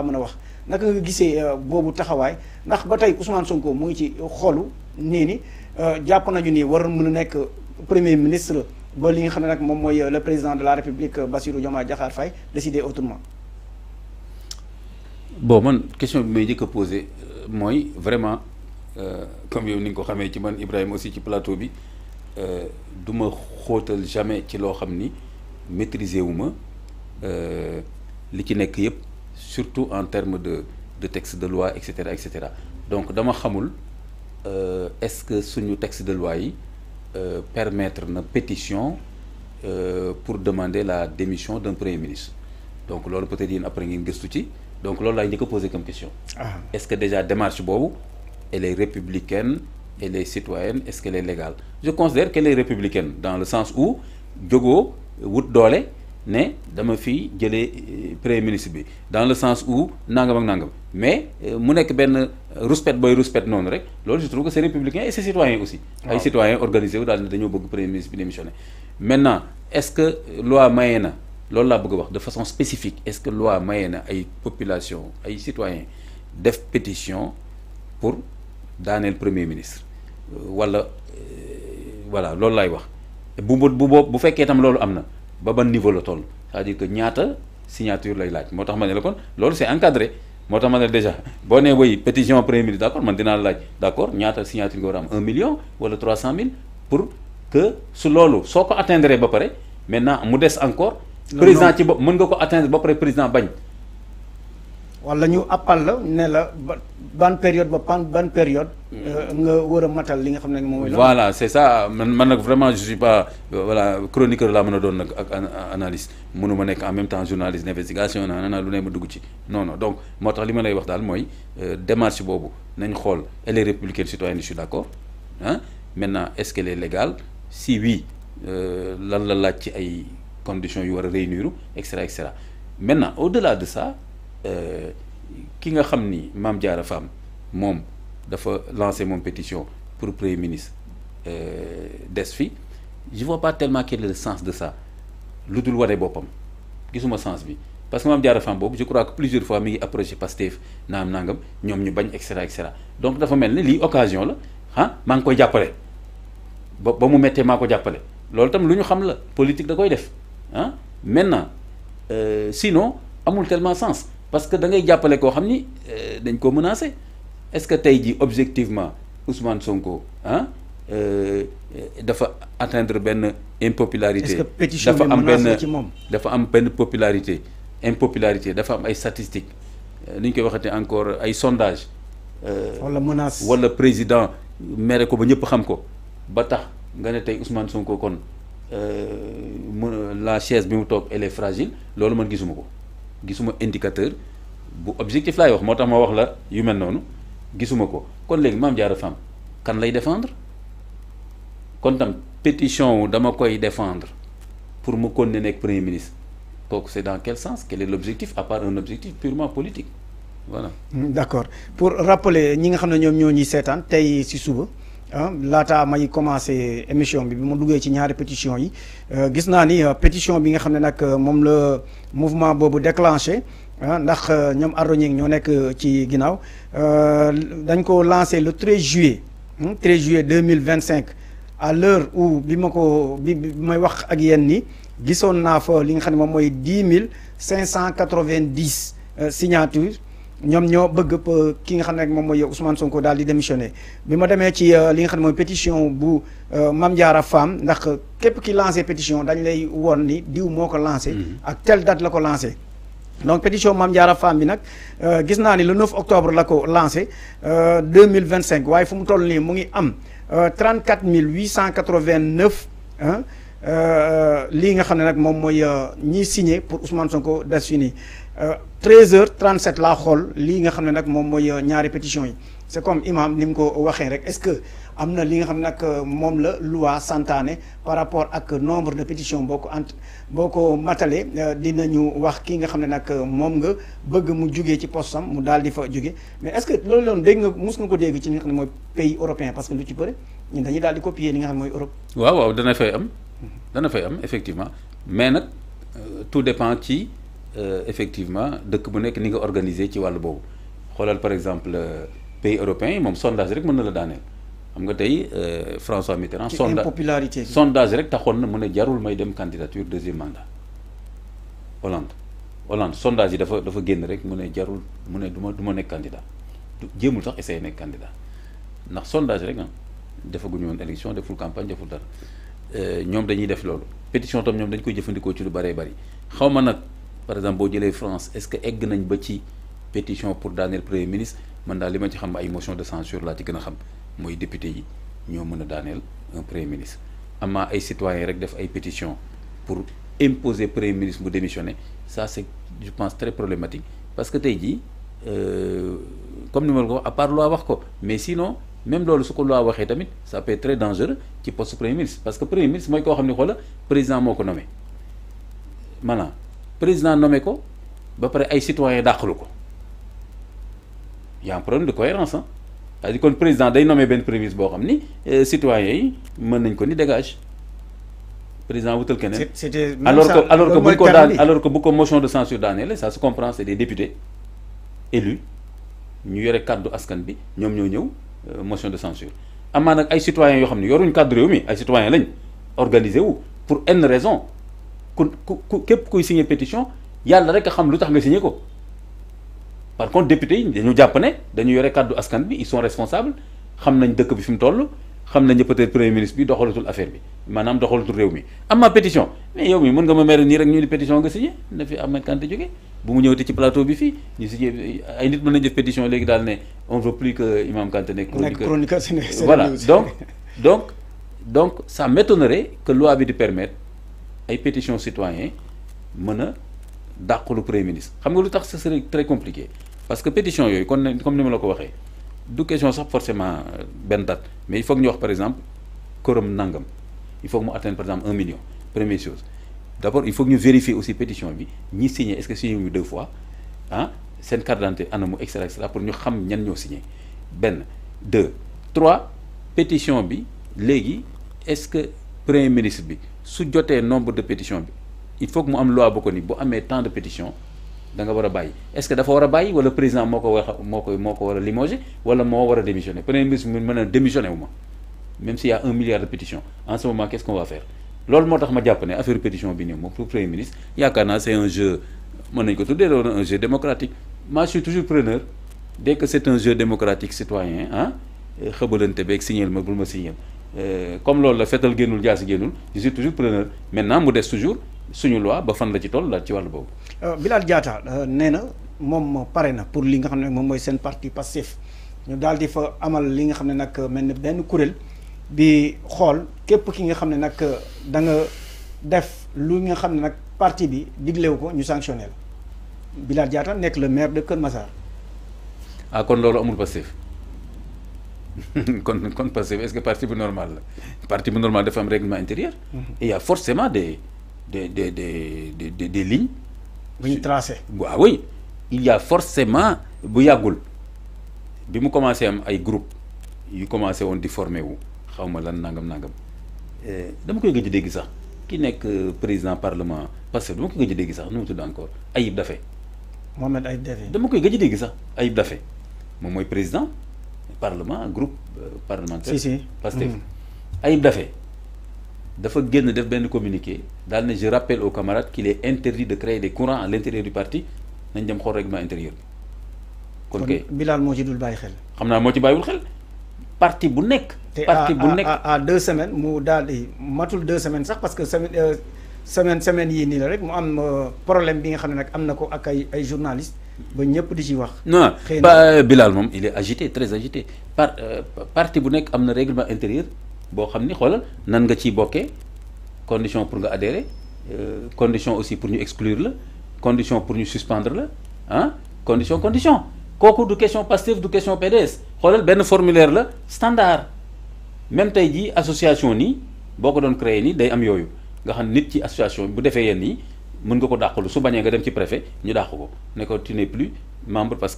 mën a wax naka nga gisee boobu taxawaay ndax ba tey Ousmane Sonko mu ngi ci xolu nii ni jàpp nañu ni war mën a nekk premier ministre ba li nga xam ne nag moom mooy le président de la République Bassirou Diomaye Diakhar Faye décider autrement. Bon man question bi may njëkk a posé mooy vraiment comme yow ni nga ko xamee ci man Ibrahima aussi ci plateau bi du ma xóotal jamais ci loo xam ni maîtriser wu ma li ci nekk yëpp. Surtout en termes de texte de loi, etc., etc. Donc, dama xamul est-ce que suñu texte de loi yi permettre une pétition pour demander la démission d'un premier ministre. Donc, loolu peut-être yéen après ngeen gëstu ci. Donc, loolu laay njëkk a poser comme question. Est-ce que déjà démarche boobu elle est républicaine, elle est citoyenne, est-ce qu'elle est légale? Je considère qu'elle est républicaine dans le sens où jógoo wut doole ne dama fi jëlee premier ministre bi dans le sens où nangam ak nangam mais mu nekk benn ruspet booy ruspet noonu rek loolu je trouve que c'est républicain et c'est citoyen aussi. ay citoyens organisés wu daal ne dañoo bëgg premier ministre bi démissionner. Maintenant est-ce que loi maye na loolu laa bëgg a wax de façon spécifique est-ce que loi maye na ay population ay citoyens def pétition pour daaneel premier ministre wala voilà loolu laay wax bu fekkee tam loolu am na. ba ban niveau la toll c'est-à-dire que ñaata signature lay laaj moo tax ma ne la kon loolu c'est encadré moo tax ma ne déjà boo nee woy pétition premier ministre d'accord man dinaa la laaj d'accord ñaata signature nga war a am 1 million wala 300 000 pour que su loolu soo ko atteindre ba pare maintenant mu des encore. président ci bopp mën nga ko atteindre ba pare président bañ. wala ñu appal la ne la ban période ba ban période. nga war a matal li nga xam ne moom mooy. voilà c'est ça man nag vraiment je suis pas voilà chroniqueur laa mën a doon nag ak analyste mënu ma nekk en même temps journaliste d'investigation na lu ne ma dugg ci non donc moo tax li ma lay wax daal mooy démarche boobu nañ xool elle est républicaine citoyenne je suis d'accord ah maintenant est-ce qu'elle est légale si oui lan la laaj ci ay conditions yu war a réunir et cetera maintenant au-delà de ça. Ki nga xam ni Mame Diarra Fam moom dafa lancer mon pétition pour premier ministre des fi je vois pas tellement quel est le sens de ça lu dul wane boppam gisuma sens bi parce que Mame Diarra Fam boobu je crois que plusieurs fois mi ngi approché Pastef nangam ñoom ñu bañ et cetera donc dafa mel ni lii occasion la ah maa ngi koy jàppale ba mu méttee maa ko jàppale loolu tam lu ñu xam la politique da koy def ah maintenant sinon amul tellement sens. Parce que da ngay jàppale koo xam ni dañ ko menacé est-ce que tey jii objectivement Ousmane Sonko dafa atteindre benn impopularité. Est-ce que pétition bi menacé ci moom dafa am benn popularité impopularité dafa am ay statistiques ni ñu koy waxatee encore ay sondages. wala menace wala président mere ko ba ñëpp xam ko ba tax nga ne tey Ousmane Sonko kon la chaise bi mu toog elle est fragile loolu man gisuma ko. gisuma indicateur bu objectif laay wax moo tax ma wax la yu mel noonu gisuma ko kon léegi Mame Diarra Fam kan lay défendre kon tam pétition dama koy défendre pour mu continuer nekk premier ministre kooku c'est dans quel sens quel est l'objectif à part un objectif purement politique voilà. D'accord pour rappeler ñi nga xam ne ñoom ñoo ñuy seetaan tey ci suba laata may commencer émission bi mu duggee ci ñaari pétition yi gis naa ni pétition bi nga xam ne nag moom la mouvement boobu déclenché ndax ñoom Ardo ñoo nekk ci ginnaaw dañ ko lancé le 13 juillet 13 juillet 2025 à l'heure où bi may wax ak yéen ni gisoon naa fa li nga xam ne moom mooy 10 590 signatures ñoom ñoo bëgg ki nga xam ne moom mooy Ousmane Sonko daal di démissionner bi ma demee ci li nga xam ne mooy pétition bu Mame Diarra Fam ndax képp ki lancé pétition dañ lay woon ni diw moo ko lancé. ak telle date la ko lancé. donc pétition Mame Diarra Fam bi nag gis naa ni le 9 octobre la ko lancé 2025 waaye fu mu toll nii mu ngi am 34 889 lii nga xam ne nag moom mooy ñiy signé pour Ousmane Sonko des fi nii 13h37 laa xool lii nga xam ne nag moom mooy ñaari pétition yi c'est comme imam ni mu ko waxee rek est-ce que am na li nga xam ne nag moom la loi santaane par rapport ak nombre de pétitions boo ko matalee dinañu wax ki nga xam ne nag moom nga bëgg mu jugee ci postam mu daal di fa jóge mais est-ce que loolu loolu dégg nga mus nga ko dégg ci li nga xam ne mooy pays européen parce que lu ci bëri ñun dañuy daal di copier li nga xam ne mooy Europe. waaw dana fay am effectivement mais nag tout dépend ci effectivement dëkk bu nekk ni nga organisé ci wàllu boobu xoolal par exemple pays européens yi moom sondage rek mën na la daaneel xam nga tey François Mitterrand. sondage rek taxoon na mu ne jarul may dem candidature deuxième mandat. Hollande sondage yi dafa génn rek mu ne jarul mu ne du ma nekk candidat jéemul sax essayer nekk candidat ndax sondage rek defaguñu woon élection deful campagne deful dara ñoom dañuy def loolu pétition tam ñoom dañ koy jëfandikoo ci lu bëree bëri xaw ma nag par exemple boo jëlee France est-ce que egg nañ ba ci pétition pour daaneel premier ministre man daal li ma ci xam ay motion de censure laa ci gën a xam mooy député yi ñoo mën a daaneel un premier ministre amaa ay citoyens rek def ay pétition pour imposer premier ministre mu démissionner ça c'est je pense très problématique parce que tey jii comme ni ma la ko wax à part loi wax ko mais sinon même loolu su ko loi waxee tamit ça peut être très dangereux ci poste premier ministre parce que premier ministre mooy koo xam ne xoola président moo ko nommé maanaam président nommé ko ba pare ay citoyens dàqalu ko y a un problème de cohérence c'est-à-dire kon président day nommé benn premier ministre boo xam ni citoyens yi mën nañ ko ni dégage président wutal keneen alors que bu ko motion de censure daaneel ça se comprend c'est des députés élus ñu yore kàddu askan bi ñoom ñoo ñëw motion de censure amaa nag ay citoyens yoo xam ne yoruñ kàddu réew mi ay citoyens lañ organisé wu pour une raison ku képp kuy signé pétition yàlla rek a xam lu tax nga signé ko par contre député yi dañu jàpp ne dañu yore kàddu askan bi ils sont responsables xam nañ dëkk bi fi mu toll xam nañ peut-être premier ministre bi doxalatul affaire bi maanaam doxalatul réew mi amaa pétition mais yow mi mën nga ma mere nii rek ñu ni pétition nga signé na fi Ahmed Kanté jógee bu mu ñëwati ci plateau bi fii ñu signé ay nit mën nañ def pétition léegi daal ne on veut plus que Imam Kanté nekk chroniqueur voilà donc ça m'étonnerait que loi bi di permettre ay pétition citoyen mën a dàqalu premier ministre xam nga lu tax ce serait très compliqué parce que pétition yooyu comme ni ma la ko waxee du question sax forcément benn date mais il faut que ñu wax par exemple quorum nangam il faut que mu atteindre par exemple 1 million première chose d'abord il faut que ñu vérifier aussi pétition bi ñi signé est-ce que signé ñu 2 fois seen carte d'identité anamu et cetera pour ñu xam ñan ñoo signé benn 2 3 pétition bi léegi est-ce que premier ministre bi su jotee nombre de pétition bi il faut que mu am loi bu ko ni bu amee tant de pétition da nga war a bàyyi est-ce que dafa war a bàyyi wala président moo ko war a limoger wala moo war a démissionner premier ministre mu mën a démissionner wu ma même s'il y a 1 milliard de pétitions en ce moment qu'est-ce qu'on va faire loolu moo tax ma jàpp ne affaire pétition bi nii moom pour premier ministre yaakaar naa c'est un jeu mën nañu ko tuddee loolu un jeu démocratique moi je suis toujours preneur dès que c'est un jeu démocratique citoyen xëbalante beeg signal ma bul ma signal comme loolu la fetal génnul jaasi génnul je suis toujours preneur maintenant mu des toujours suñu loi ba fan la ci toll daal ci wàllu boobu. Bilal Diatta nee na moom pare na pour li nga xam ne moom mooy seen parti Pastef ñu daal di fa amal li nga xam ne nag mel ni benn kuréel bi xool képp ki nga xam ne nag da nga def lu nga xam ne nag parti bi diglewu ko ñu sanctionné la Bilal Diatta nekk le maire de Kër Massar. kon loolu amul Pastef kon Pastef est-ce que parti bu normal la parti bu normal dafa am règlement intérieur. Et il y a forcément des lignes. bu ñu tracé. waaw oui il y a forcément bu yàggul bi mu commencé am ay groupe yu commencé woon di formé wu xaw ma lan nangam dama koy gëj a dégg sax ki nekk président parlement parce que dama koy gëj a dégg sax nu mu tudd encore Ayib Daffé. Mohamed Ayib Daffé. dama koy gëj a dégg sax Ayib Daffé moom mooy président parlement groupe parlementaire. si Pastef Ayib Daffé dafa génn def benn communiqué daal ne je rappelle aux camarades qu'il est interdit de créer des courants à l'intérieur du parti nañ dem xool règlement intérieur bi. kon Bilal moo ci dul bàyyi xel. xam naa moo ci bàyyiwul xel parti bu nekk. parti bu nekk à 2 semaines mu daal di matul 2 semaines sax parce que semaine yii nii la rek mu am problème bi nga xam ne nag am na ko ak ay journalistes ba ñëpp di ci wax. non ba Bilal moom il est agité très agité parti bu nekk am na règlement intérieur. boo xam ni xoolal nan nga ciy bokkee condition pour nga adhérer condition aussi pour ñu exclure la condition pour ñu suspendre la condition kooku du question Pastef du question PDS xoolal benn formulaire la standard même tey jii association nii boo ko doon créer nii day am yooyu nga xam nit ci association bu defee yenn yi mën nga ko dàqalu su bañee nga dem ci préfet ñu dàq ko ne ko tu n'es plus membre parce que